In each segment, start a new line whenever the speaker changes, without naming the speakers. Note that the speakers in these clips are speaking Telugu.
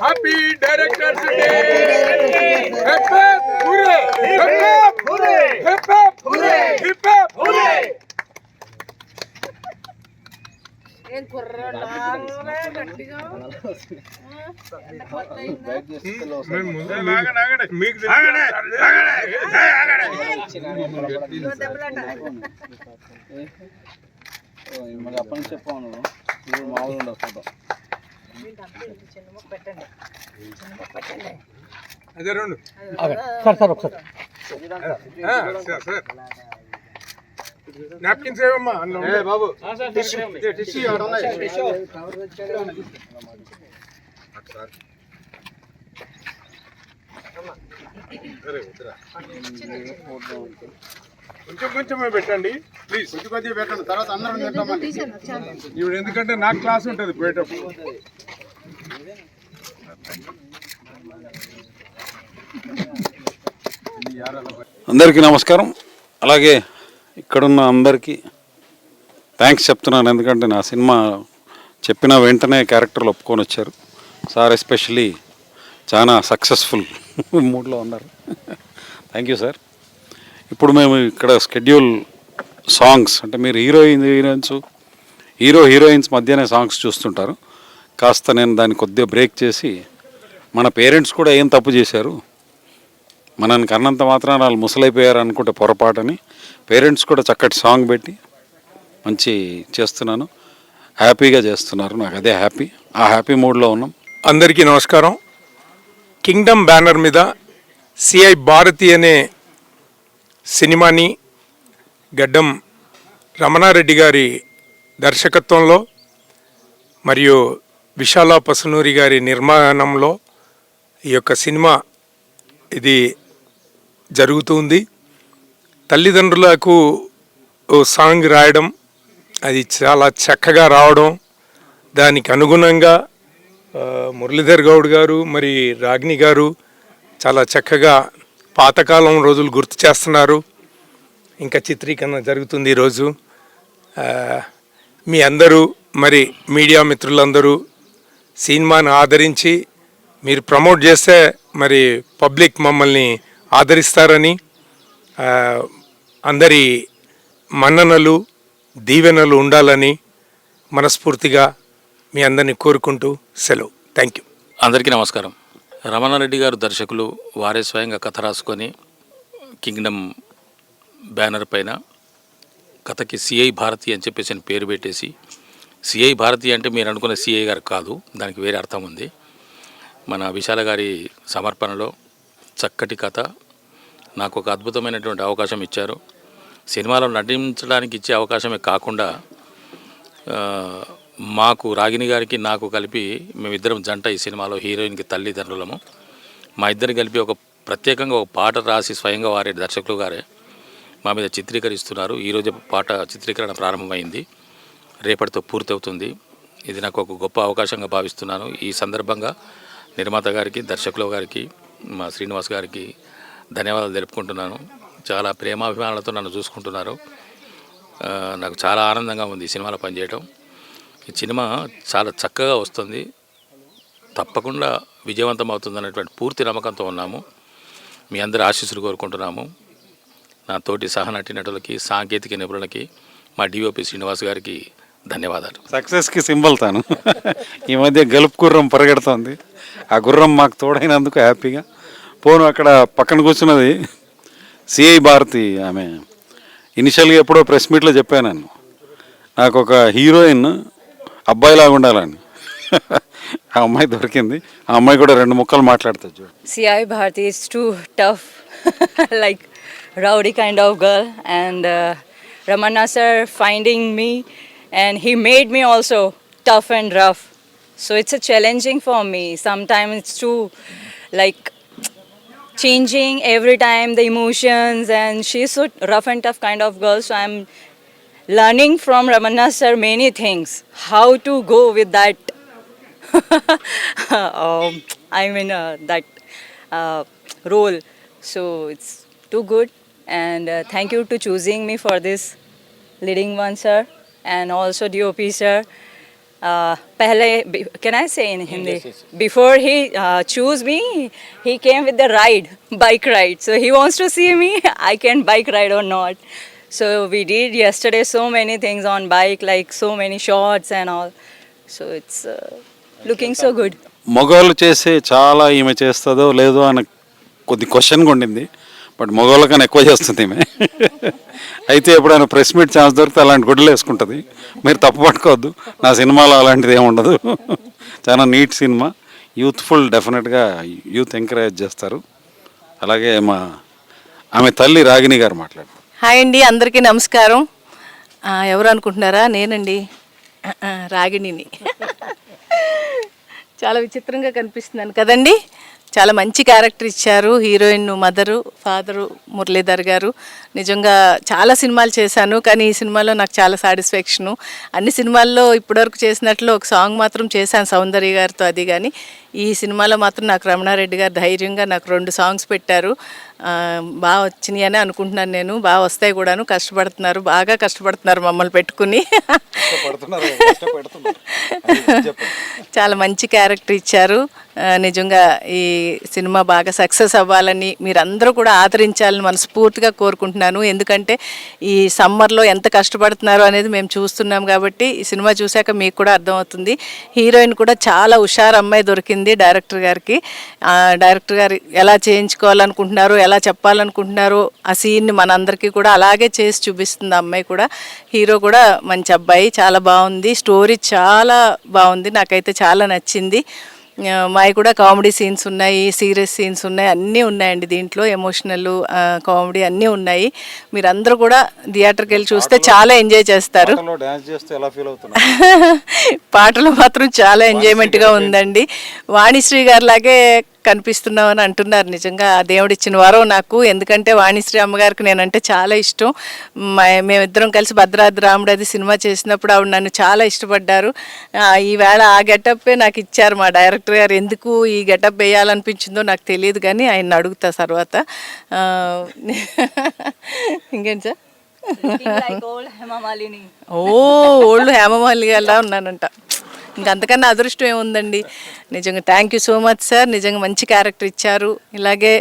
Happy Directors Day! Hip hip hooray! Hip hip hooray! Hip hip hooray! Hip hip hooray!
ఏం కుర్రాళ్ళే గట్టిగా
అప్పటి నుంచి చెప్పాను మామూలు ఉండదు ఫోటో
అదే రెండు
సార్ ఒకసారి
నాప్కిన్స్ ఏమమ్మా బాబు కొంచెం కొంచెమే పెట్టండి ప్లీజ్. కొంచెం కొద్దిగా పెట్టండి, తర్వాత అందరం తింటామండి. ఇప్పుడు ఎందుకంటే నాకు క్లాస్ ఉంటుంది పోయేటప్పుడు.
అందరికీ నమస్కారం. అలాగే ఇక్కడున్న అందరికీ థ్యాంక్స్ చెప్తున్నాను, ఎందుకంటే నా సినిమా చెప్పిన వెంటనే క్యారెక్టర్లు ఒప్పుకొని వచ్చారు. సార్ ఎస్పెషలీ చాలా సక్సెస్ఫుల్ మూడ్లో ఉన్నారు. Thank you sir. ఇప్పుడు మేము ఇక్కడ షెడ్యూల్ సాంగ్స్ అంటే మీరు హీరోయిన్స్ మధ్యనే సాంగ్స్ చూస్తుంటారు. కాస్త నేను దాన్ని కొద్దిగా బ్రేక్ చేసి మన పేరెంట్స్ కూడా ఏం తప్పు చేశారు, మనల్ని కన్నంత మాత్రాన వాళ్ళు ముసలైపోయారు అనుకుంటే పొరపాటని పేరెంట్స్ కూడా చక్కటి సాంగ్ పెట్టి మంచి చేస్తున్నాను. హ్యాపీగా చేస్తున్నారు, నాకు అదే హ్యాపీ. ఆ హ్యాపీ మూడ్లో ఉన్నాం.
అందరికీ నమస్కారం. కింగ్డమ్ బ్యానర్ మీద సిఐ భారతి అనే సినిమాని గడ్డం రమణారెడ్డి గారి దర్శకత్వంలో మరియు విశాల పసునూరి గారి నిర్మాణంలో ఈ యొక్క సినిమా ఇది జరుగుతుంది. తల్లిదండ్రులకు సాంగ్ రాయడం, అది చాలా చక్కగా రావడం, దానికి అనుగుణంగా మురళీధర్ గౌడ్ గారు మరి రాగిణి గారు చాలా చక్కగా పాతకాలం రోజులు గుర్తు చేస్తున్నారు. ఇంకా చిత్రీకరణ జరుగుతుంది ఈరోజు. మీ అందరూ మరి మీడియా మిత్రులందరూ సినిమాను ఆదరించి మీరు ప్రమోట్ చేస్తే మరి పబ్లిక్ మమ్మల్ని ఆదరిస్తారని, అందరి మన్ననలు దీవెనలు ఉండాలని మనస్ఫూర్తిగా మీ అందరినీ కోరుకుంటూ సెలవు. Thank you.
అందరికీ నమస్కారం. రమణారెడ్డి గారు దర్శకులు, వారే స్వయంగా కథ రాసుకొని కింగ్డమ్ బ్యానర్ పైన కథకి సిఐ భారతి అని చెప్పేసి పేరు పెట్టేసి, సిఐ భారతి అంటే మీరు అనుకున్న సిఐ గారు కాదు, దానికి వేరే అర్థం ఉంది. మన విశాల గారి సమర్పణలో చక్కటి కథ, నాకు ఒక అద్భుతమైనటువంటి అవకాశం ఇచ్చారు. సినిమాలో నటించడానికి ఇచ్చే అవకాశమే కాకుండా మాకు రాగిణి గారికి నాకు కలిపి మేమిద్దరం జంట ఈ సినిమాలో హీరోయిన్కి తల్లిదండ్రులము. మా ఇద్దరు కలిపి ఒక ప్రత్యేకంగా ఒక పాట రాసి స్వయంగా వారే దర్శకులు గారే మా మీద చిత్రీకరిస్తున్నారు. ఈరోజు పాట చిత్రీకరణ ప్రారంభమైంది, రేపటితో పూర్తవుతుంది. ఇది నాకు ఒక గొప్ప అవకాశంగా భావిస్తున్నాను. ఈ సందర్భంగా నిర్మాత గారికి, దర్శకుల గారికి, మా శ్రీనివాస్ గారికి ధన్యవాదాలు తెలుపుకుంటున్నాను. చాలా ప్రేమాభిమానాలతో నన్ను చూసుకుంటున్నారు. నాకు చాలా ఆనందంగా ఉంది ఈ సినిమాలో పనిచేయడం. ఈ సినిమా చాలా చక్కగా వస్తుంది, తప్పకుండా విజయవంతం అవుతుందనేటువంటి పూర్తి నమ్మకంతో ఉన్నాము. మీ అందరి ఆశీస్సులు కోరుకుంటున్నాము. నా తోటి సహనటి నటులకి, సాంకేతిక నిపుణులకి, మా డిఓపి శ్రీనివాస్ గారికి ధన్యవాదాలు.
సక్సెస్కి సింబల్ తాను. ఈ మధ్య గెలుపు గుర్రం పరిగెడుతోంది. ఆ గుర్రం మాకు తోడైనందుకు హ్యాపీగా. పోను అక్కడ పక్కన కూర్చున్నది సిఐ భారతి. ఆమె ఇనిషియల్గా ఎప్పుడో ప్రెస్ మీట్లో చెప్పాను, నాకు ఒక హీరోయిన్ అబ్బాయిలాగా ఉండాలని. ఆ అమ్మాయి దొరికింది. ఆ అమ్మాయి కూడా 2 ముక్కలు మాట్లాడుతుంది చూడు.
CI Bharti is too tough, like rowdy kind of girl, and Ramana sir finding me, and he made me also tough and rough. So it's a challenging for me. Sometimes it's too like changing every time the emotions, and she's so rough and tough kind of girl. So I'm learning from Ramana sir many things, how to go with that. That role. So it's too good, and thank you to choosing me for this leading one, sir, and also DOP sir. Can I say in Hindi? Before he choose me, he came with the bike ride. So he wants to see me, I can bike ride or not. So we did yesterday so many things on bike, like so many shots and all. So it's looking so good.
మగవాళ్ళు చేసే చాలా ఈమె చేస్తుందో లేదో అని కొద్ది క్వశ్చన్గా ఉండింది. బట్ మగవాళ్ళ కన్నా ఎక్కువ చేస్తుంది ఈమె. అయితే ఎప్పుడైనా ప్రెస్ మీట్ ఛాన్స్ దొరికితే అలాంటి గుడ్డలు వేసుకుంటుంది. మీరు తప్పు పట్టుకోవద్దు, నా సినిమాలో అలాంటిది ఏమి ఉండదు. చాలా నీట్ సినిమా, యూత్ఫుల్, డెఫినెట్గా యూత్ ఎంకరేజ్ చేస్తారు. అలాగే ఆమె తల్లి రాగిణి గారు మాట్లాడారు.
హాయ్ అండి, అందరికీ నమస్కారం. ఎవరు అనుకుంటున్నారా? నేనండి, రాగిణిని. చాలా విచిత్రంగా కనిపిస్తున్నాను కదండి. చాలా మంచి క్యారెక్టర్ ఇచ్చారు. హీరోయిన్ మదరు, ఫాదరు మురళీధర్ గారు. నిజంగా చాలా సినిమాలు చేశాను, కానీ ఈ సినిమాలో నాకు చాలా సాటిస్ఫాక్షను. అన్ని సినిమాల్లో ఇప్పటివరకు చేసినట్లు ఒక సాంగ్ మాత్రం చేశాను సౌందర్య గారితో, అది కానీ ఈ సినిమాలో మాత్రం నాకు రమణారెడ్డి గారు ధైర్యంగా నాకు 2 సాంగ్స్ పెట్టారు. బాగా వచ్చినాయి అని అనుకుంటున్నాను నేను. బాగా వస్తాయి కూడాను. కష్టపడుతున్నారు, బాగా కష్టపడుతున్నారు మమ్మల్ని పెట్టుకుని. చాలా మంచి క్యారెక్టర్ ఇచ్చారు. నిజంగా ఈ సినిమా బాగా సక్సెస్ అవ్వాలని మీరందరూ కూడా ఆదరించాలని మనస్ఫూర్తిగా కోరుకుంటున్నాను. ఎందుకంటే ఈ సమ్మర్లో ఎంత కష్టపడుతున్నారో అనేది మేము చూస్తున్నాం కాబట్టి ఈ సినిమా చూశాక మీకు కూడా అర్థమవుతుంది. హీరోయిన్ కూడా చాలా హుషారు అమ్మాయి దొరికింది డైరెక్టర్ గారికి. డైరెక్టర్ గారు ఎలా చేయించుకోవాలనుకుంటున్నారో, ఎలా చెప్పాలనుకుంటున్నారో ఆ సీన్ని మనందరికీ కూడా అలాగే చేసి చూపిస్తుంది ఆ అమ్మాయి కూడా. హీరో కూడా మంచి అబ్బాయి, చాలా బాగుంది. స్టోరీ చాలా బాగుంది, నాకైతే చాలా నచ్చింది. మావి కూడా కామెడీ సీన్స్ ఉన్నాయి, సీరియస్ సీన్స్ ఉన్నాయి, అన్నీ ఉన్నాయండి దీంట్లో. ఎమోషనల్, కామెడీ అన్నీ ఉన్నాయి. మీరందరూ కూడా థియేటర్కి వెళ్ళి చూస్తే చాలా ఎంజాయ్ చేస్తారు. పాటలు మాత్రం చాలా ఎంజాయ్మెంట్గా ఉందండి. వాణిశ్రీ గారి లాగే కనిపిస్తున్నామని అంటున్నారు. నిజంగా దేవుడిచ్చిన వరం నాకు. ఎందుకంటే వాణిశ్రీ అమ్మగారికి నేనంటే చాలా ఇష్టం. మేమిద్దరం కలిసి భద్రాద్రి రాముడు అది సినిమా చేసినప్పుడు ఆవిడ నన్ను చాలా ఇష్టపడ్డారు. ఈవేళ ఆ గెటప్పే నాకు ఇచ్చారు మా డైరెక్టర్ గారు. ఎందుకు ఈ గెటప్ వేయాలనిపించిందో నాకు తెలియదు, కానీ ఆయన అడుగుతా తర్వాత. ఇంకేంటి సార్? ఓల్డ్ హేమమాలిని గారిలా ఉన్నానంట. ఇంకంతకన్నా అదృష్టం ఏముందండి. నిజంగా thank you so much sir. నిజంగా మంచి క్యారెక్టర్ ఇచ్చారు. ఇలాగే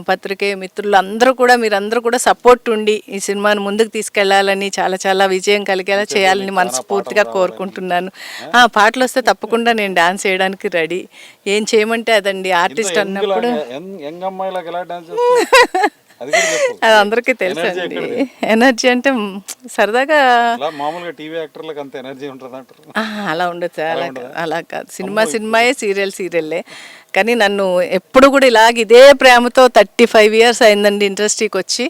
పత్రికే మిత్రులు అందరూ కూడా, మీరందరూ కూడా సపోర్ట్ ఉండి ఈ సినిమాను ముందుకు తీసుకెళ్లాలని, చాలా చాలా విజయం కలిగేలా చేయాలని మనస్ఫూర్తిగా కోరుకుంటున్నాను. పాటలు వస్తే తప్పకుండా నేను డాన్స్ చేయడానికి రెడీ. ఏం చేయమంటే అదండి, ఆర్టిస్ట్ అన్నప్పుడు. అది అందరికీ తెలుసు అండి. ఎనర్జీ అంటే సరదాగా
మామూలుగా టీవీ యాక్టర్లకు అంత ఎనర్జీ ఉంటుంది అంటారు.
అలా ఉండదు, అలా కాదు. సినిమాయే, సీరియల్లే. కానీ నన్ను ఎప్పుడు కూడా ఇలాగ ఇదే ప్రేమతో 35 years అయిందండి ఇండస్ట్రీకి వచ్చి.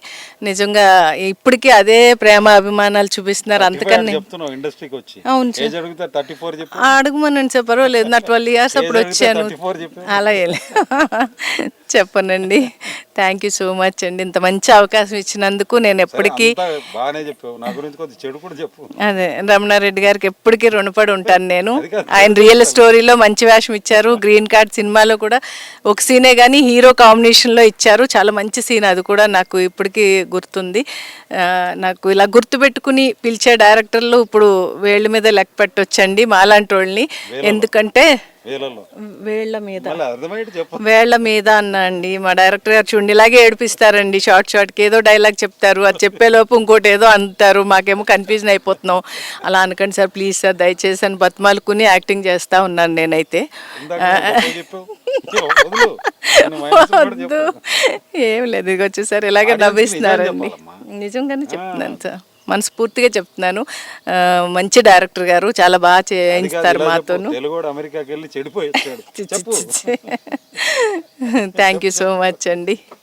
నిజంగా ఇప్పటికీ అదే ప్రేమ అభిమానాలు చూపిస్తున్నారు. అందుకని అడుగుమనండి సార్, పర్వాలేదు. నా 12 years అప్పుడు వచ్చాను. అలా చెప్పనండి. థ్యాంక్ యూ సో మచ్ అండి, ఇంత మంచి అవకాశం ఇచ్చినందుకు. నేను ఎప్పటికీ
బాగానే చెప్పావు, నా గురించి కొద్ది చెడు కూడా చెప్పు.
అదే రమణారెడ్డి గారికి ఎప్పటికీ రుణపడి ఉంటాను నేను. ఆయన రియల్ స్టోరీలో మంచి వేషం ఇచ్చారు. గ్రీన్ కార్డ్ సినిమాలో కూడా ఒక సీనే కానీ హీరో కాంబినేషన్లో ఇచ్చారు. చాలా మంచి సీన్, అది కూడా నాకు ఇప్పటికీ గుర్తుంది. నాకు ఇలా గుర్తుపెట్టుకుని పిలిచే డైరెక్టర్లు ఇప్పుడు వేళ్ళ మీద లెక్క పెట్టొచ్చండి మాలాంటి వాళ్ళని. ఎందుకంటే వేళ్ళ మీద వేళ్ళ మీద అన్నా అండి. మా డైరెక్టర్ గారు చూడండి ఇలాగే ఏడిపిస్తారండి, షార్ట్కి ఏదో డైలాగ్ చెప్తారు, అది చెప్పేలోపు ఇంకోటి ఏదో అంటారు, మాకేమో కన్ఫ్యూజన్ అయిపోతున్నాం. అలా అనకండి సార్, ప్లీజ్ సార్, దయచేసి అని బతిమాలుకుని యాక్టింగ్ చేస్తూ ఉన్నాను నేనైతే. వద్దు, ఏం లేదు, ఇక వచ్చేసారి ఇలాగే నవ్విస్తున్నారండి. నిజంగానే చెప్తున్నాను సార్, మనస్ఫూర్తిగా చెప్తున్నాను. మంచి డైరెక్టర్ గారు, చాలా బాగా చేయిస్తారు మాతోను. థ్యాంక్ యూ సో మచ్ అండి.